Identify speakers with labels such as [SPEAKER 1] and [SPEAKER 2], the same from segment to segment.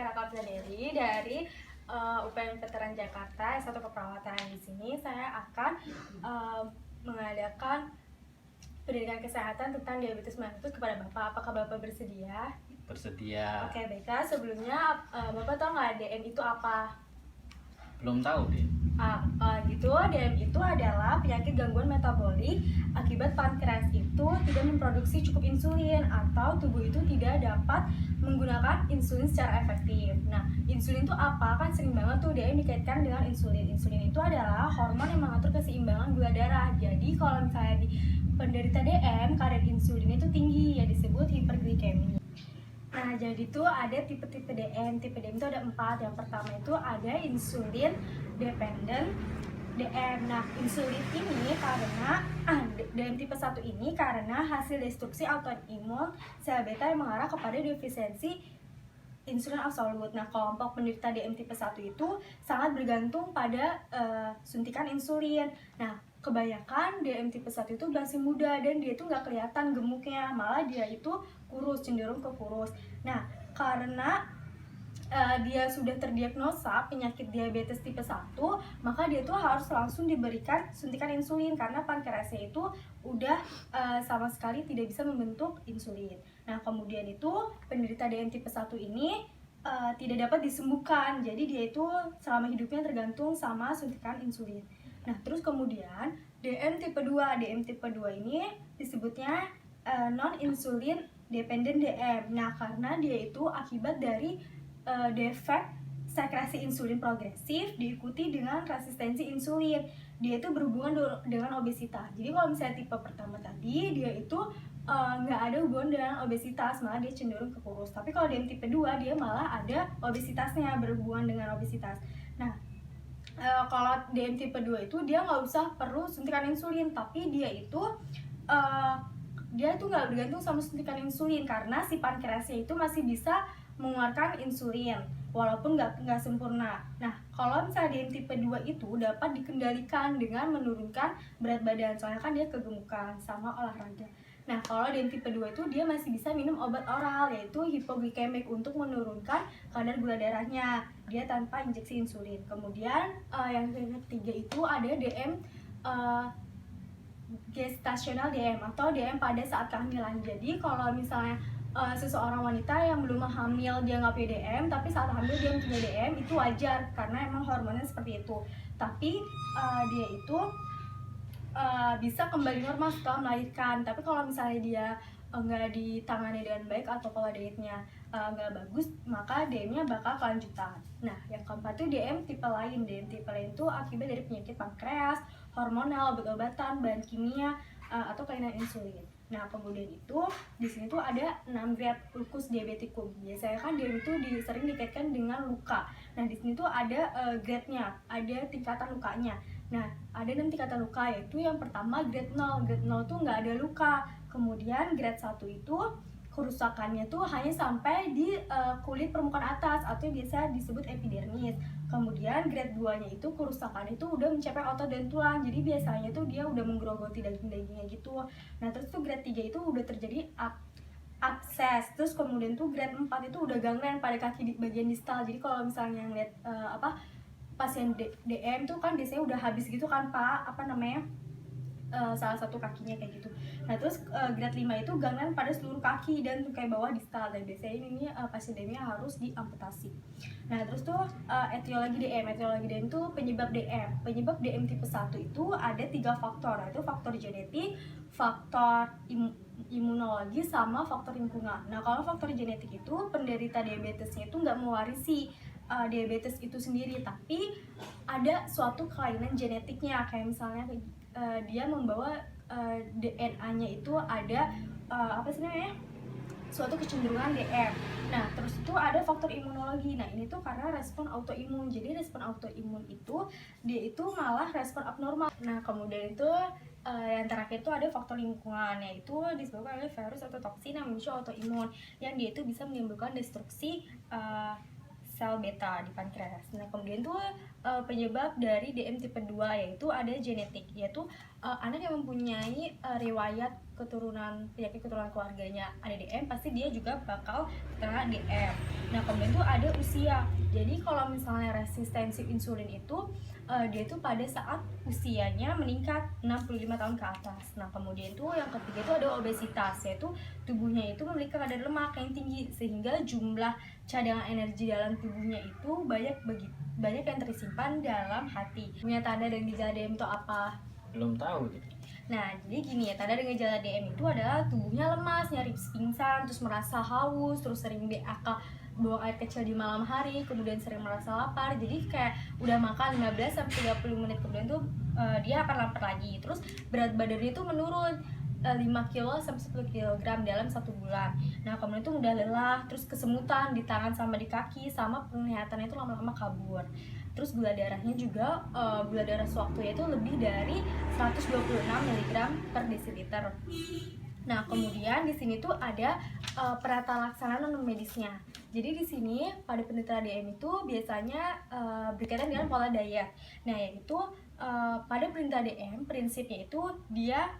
[SPEAKER 1] saya Raka Abdaderi dari UPN Veteran Jakarta S1 Keperawatan. Di sini saya akan mengadakan pendidikan kesehatan tentang diabetes mellitus kepada Bapak. Apakah Bapak bersedia?
[SPEAKER 2] Bersedia.
[SPEAKER 1] Oke, baiklah. Sebelumnya Bapak tahu nggak DM itu apa?
[SPEAKER 2] Belum tahu deh.
[SPEAKER 1] DM itu adalah penyakit gangguan metabolik akibat pankreas itu tidak memproduksi cukup insulin atau tubuh itu tidak dapat menggunakan insulin secara efektif. Nah, insulin itu apa? Kan sering banget tuh DM dikaitkan dengan insulin. Insulin itu adalah hormon yang mengatur keseimbangan gula darah. Jadi kalau misalnya di penderita DM kadar insulin itu tinggi, ya disebut hiperglikemia. Nah, jadi itu ada tipe-tipe DM. Tipe DM itu ada 4. Yang pertama itu ada insulin dependent DM. Nah, insulin ini karena DM tipe 1 ini karena hasil destruksi autoimun sel beta yang mengarah kepada defisiensi insulin absolut. Nah, kelompok penderita DM tipe 1 itu sangat bergantung pada suntikan insulin. Nah, kebanyakan DM tipe 1 itu masih muda dan dia itu nggak kelihatan gemuknya, malah dia itu kurus, cenderung ke kurus. Nah, karena dia sudah terdiagnosa penyakit diabetes tipe 1, maka dia tuh harus langsung diberikan suntikan insulin karena pankreasnya itu udah sama sekali tidak bisa membentuk insulin. Nah, kemudian itu penderita DM tipe 1 ini tidak dapat disembuhkan, jadi dia itu selama hidupnya tergantung sama suntikan insulin. Nah, terus kemudian DM tipe 2 ini disebutnya non-insulin dependent DM. Nah, karena dia itu akibat dari defek sekresi insulin progresif diikuti dengan resistensi insulin. Dia itu berhubungan dengan obesitas. Jadi kalau misalnya tipe pertama tadi, dia itu nggak ada hubungan dengan obesitas, malah dia cenderung ke kurus. Tapi kalau DM tipe 2, dia malah ada obesitasnya, berhubungan dengan obesitas. Nah, kalau DM tipe 2 itu dia nggak usah perlu suntikan insulin, tapi dia itu nggak bergantung sama suntikan insulin karena si pankreasnya itu masih bisa mengeluarkan insulin walaupun nggak sempurna. Nah, kalau misalnya DM tipe 2 itu dapat dikendalikan dengan menurunkan berat badan, soalnya kan dia kegemukan sama olahraga. Nah, kalau DM tipe 2 itu dia masih bisa minum obat oral yaitu hipoglikemik untuk menurunkan kadar gula darahnya, dia tanpa injeksi insulin. Kemudian yang ketiga itu ada DM gestational DM atau DM pada saat kehamilan. Jadi kalau misalnya seseorang wanita yang belum hamil dia nggak punya DM, tapi saat hamil dia punya DM, itu wajar karena emang hormonnya seperti itu. Tapi dia itu bisa kembali normal setelah melahirkan. Tapi kalau misalnya dia nggak ditangani dengan baik atau pola dietnya nggak bagus, maka DM-nya bakal kelanjutan. Nah, yang keempat itu DM tipe lain. DM tipe lain itu akibat dari penyakit pankreas, hormonal, obat-obatan, bahan kimia, atau kelainan insulin. Nah, kemudian itu di sini tuh ada 6 grade ulcus diabeticum. Biasanya kan DM itu sering dikaitkan dengan luka. Nah, di sini tuh ada grade-nya, ada tingkatan lukanya. Nah, ada 6 tingkatan luka, yaitu yang pertama grade 0. Grade 0 tuh nggak ada luka. Kemudian grade 1 itu kerusakannya tuh hanya sampai di kulit permukaan atas atau biasa disebut epidermis. Kemudian grade 2-nya itu kerusakan itu udah mencapai otot dan tulang. Jadi biasanya tuh dia udah menggerogoti daging-dagingnya gitu. Nah, terus tuh grade 3 itu udah terjadi abses. Terus kemudian tuh grade 4 itu udah gangren pada kaki di bagian distal. Jadi kalau misalnya ngeliat pasien DM tuh kan biasanya udah habis gitu kan Pak, salah satu kakinya kayak gitu. Nah, terus grade 5 itu gangren pada seluruh kaki dan kayak bawah distal, dan biasanya ini pasien DM-nya harus diamputasi. Nah, terus tuh etiologi DM. Etiologi DM itu penyebab DM. Penyebab DM tipe 1 itu ada 3 faktor, yaitu faktor genetik, faktor imunologi, sama faktor lingkungan. Nah, kalau faktor genetik itu penderita diabetesnya itu nggak mewarisi diabetes itu sendiri, tapi ada suatu kelainan genetiknya, kayak misalnya dia membawa DNA-nya itu ada suatu kecenderungan DM. Nah, terus itu ada faktor imunologi. Nah, ini tuh karena respon autoimun. Jadi respon autoimun itu dia itu malah respon abnormal. Nah, kemudian itu yang terakhir itu ada faktor lingkungan, yaitu disebabkan oleh virus atau toksin yang memicu autoimun, yang dia itu bisa menimbulkan destruksi sel beta di pankreas. Nah, kemudian tuh penyebab dari DM tipe 2 yaitu ada genetik, yaitu anak yang mempunyai riwayat penyakit keturunan keluarganya ada DM, pasti dia juga bakal kena DM. Nah, kemudian tuh ada usia. Jadi kalau misalnya resistensi insulin itu dia itu pada saat usianya meningkat 65 tahun ke atas. Nah, kemudian tuh yang ketiga itu ada obesitas, yaitu tubuhnya itu memiliki kadar lemak yang tinggi sehingga jumlah cadangan energi dalam tubuhnya itu banyak yang tersimpan dalam hati. Punya tanda dan gejala DM itu apa?
[SPEAKER 2] Belum tahu deh.
[SPEAKER 1] Nah, jadi gini ya, tanda dan gejala DM itu adalah tubuhnya lemas, nyaris pingsan, terus merasa haus, terus sering BAK, buang air kecil di malam hari, kemudian sering merasa lapar. Jadi kayak udah makan 15-30 menit kemudian tuh dia akan lapar lagi. Terus berat badannya itu menurun 5 kilo sampai 10 kg dalam 1 bulan. Nah, kemudian itu mudah lelah, terus kesemutan di tangan sama di kaki, sama penglihatannya itu lama-lama kabur. Terus gula darahnya juga, gula darah sewaktu itu lebih dari 126 mg per desiliter. Nah, kemudian di sini tuh ada penata laksana non medisnya. Jadi di sini pada penderita DM itu biasanya berkaitan dengan pola diet. Nah, yaitu pada penderita DM prinsipnya itu dia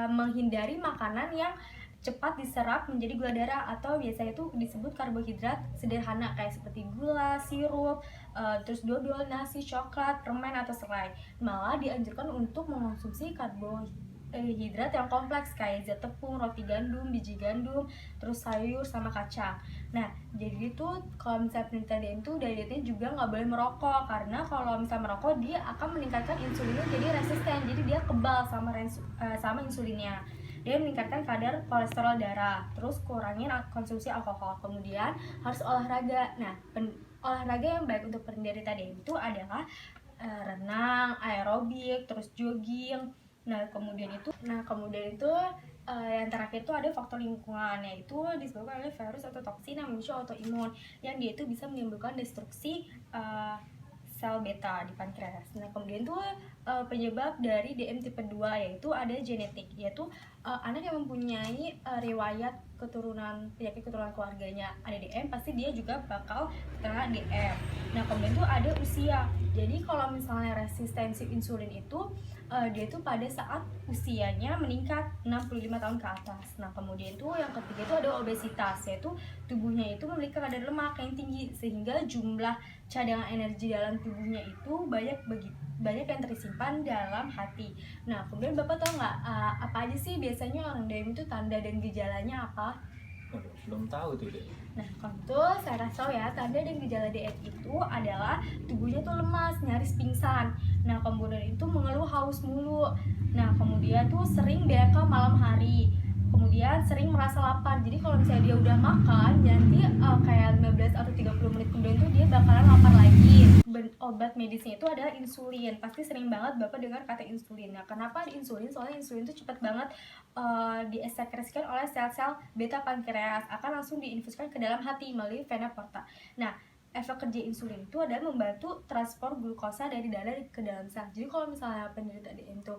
[SPEAKER 1] menghindari makanan yang cepat diserap menjadi gula darah atau biasanya itu disebut karbohidrat sederhana kayak seperti gula, sirup, terus dodol, nasi, coklat, permen atau serai. Malah dianjurkan untuk mengonsumsi karbohidrat yang kompleks kayak zat tepung, roti gandum, biji gandum, terus sayur sama kacang. Nah, jadi itu kalau misalnya penderita DM itu dietnya juga nggak boleh merokok, karena kalau misalnya merokok dia akan meningkatkan insulinnya jadi resisten, jadi dia kebal sama insulinnya. Dia meningkatkan kadar kolesterol darah, terus kurangin konsumsi alkohol, kemudian harus olahraga. Nah, olahraga yang baik untuk penderita DM itu adalah renang, aerobik, terus jogging. Nah, kemudian itu yang terakhir itu ada faktor lingkungan, yaitu disebabkan oleh virus atau toksin yang memicu autoimun, yang dia itu bisa menimbulkan destruksi sel beta di pankreas. Nah, kemudian tuh penyebab dari DM tipe 2 yaitu ada genetik, yaitu anak yang mempunyai riwayat penyakit keturunan keluarganya ada DM, pasti dia juga bakal kena DM. Nah, kemudian tuh ada usia. Jadi kalau misalnya resistensi insulin itu dia itu pada saat usianya meningkat 65 tahun ke atas. Nah, kemudian tuh yang ketiga itu ada obesitas, yaitu tubuhnya itu memiliki kadar lemak yang tinggi sehingga jumlah cadangan energi dalam tubuhnya itu banyak yang tersimpan dalam hati. Nah, kemudian Bapak tahu nggak apa aja sih biasanya orang DM itu tanda dan gejalanya apa?
[SPEAKER 2] Waduh, belum tahu tuh deh.
[SPEAKER 1] Nah, kalau itu saya kasih tahu ya, tanda dan gejala DM itu adalah tubuhnya tuh lemas, nyaris pingsan. Nah, kemudian itu mengeluh haus mulu. Nah, kemudian tuh sering BAK malam hari. Kemudian sering merasa lapar. Jadi kalau misalnya dia udah makan, nanti kayak 15 atau 30 menit kemudian tuh dia bakalan lapar lagi. Obat medisnya itu adalah insulin. Pasti sering banget Bapak dengar kata insulin. Nah, kenapa insulin? Soalnya insulin itu cepat banget diesekresikan oleh sel-sel beta pankreas, akan langsung diinfuskan ke dalam hati melalui vena porta. Nah, efek kerja insulin itu adalah membantu transport glukosa dari darah ke dalam sel. Jadi kalau misalnya penderita DM itu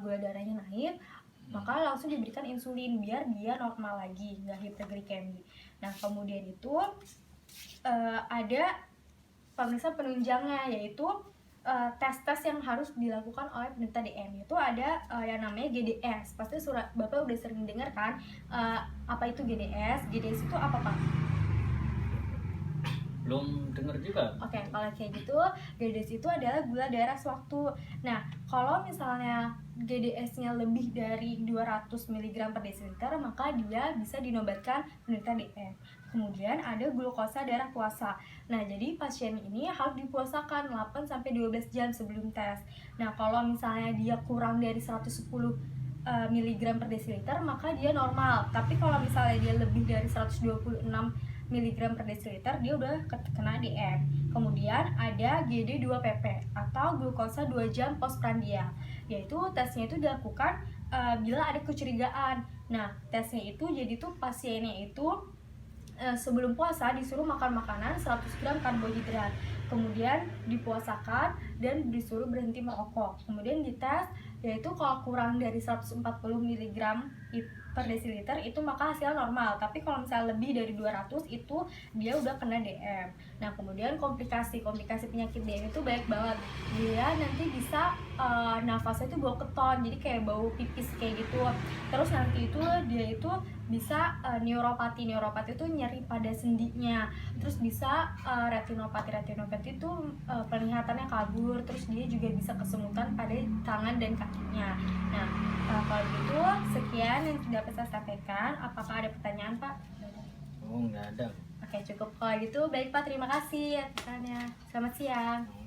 [SPEAKER 1] gula darahnya naik, maka langsung diberikan insulin biar dia normal lagi, nggak hiperglikemi. Nah, kemudian itu ada pemeriksaan penunjangnya, yaitu tes-tes yang harus dilakukan oleh penderita DM. Itu ada yang namanya GDS. Pasti Bapak udah sering dengar kan apa itu GDS? GDS itu apa, Pak?
[SPEAKER 2] Belum dengar juga.
[SPEAKER 1] Oke, kalau kayak gitu, GDS itu adalah gula darah sewaktu. Nah, kalau misalnya GDS-nya lebih dari 200 mg per desiliter, maka dia bisa dinobatkan penderita DM. Kemudian ada glukosa darah puasa. Nah, jadi pasien ini harus dipuasakan 8-12 jam sebelum tes. Nah, kalau misalnya dia kurang dari 110 mg per desiliter, maka dia normal. Tapi kalau misalnya dia lebih dari 126 mg per desiliter, dia udah kena DM. Kemudian ada GD2PP atau glukosa 2 jam postprandial, yaitu tesnya itu dilakukan bila ada kecurigaan. Nah, tesnya itu jadi tuh pasiennya itu sebelum puasa disuruh makan makanan 100 gram karbohidrat, kemudian dipuasakan dan disuruh berhenti merokok, kemudian dites yaitu kalau kurang dari 140 mg per desiliter itu maka hasilnya normal, tapi kalau misalnya lebih dari 200 itu dia udah kena DM. Nah kemudian komplikasi penyakit DM itu banyak banget. Dia nanti bisa nafasnya itu bau keton, jadi kayak bau pipis kayak gitu. Terus nanti itu dia itu bisa neuropati itu nyeri pada sendinya. Terus bisa retinopati itu penglihatannya kabur. Terus dia juga bisa kesemutan pada tangan dan kakinya. Nah kalau gitu sekian yang dapat saya sampaikan. Apakah ada pertanyaan Pak?
[SPEAKER 2] Oh, nggak ada.
[SPEAKER 1] Oke cukup kalau gitu. Baik Pak, terima kasih atas pertanyaannya. Selamat siang.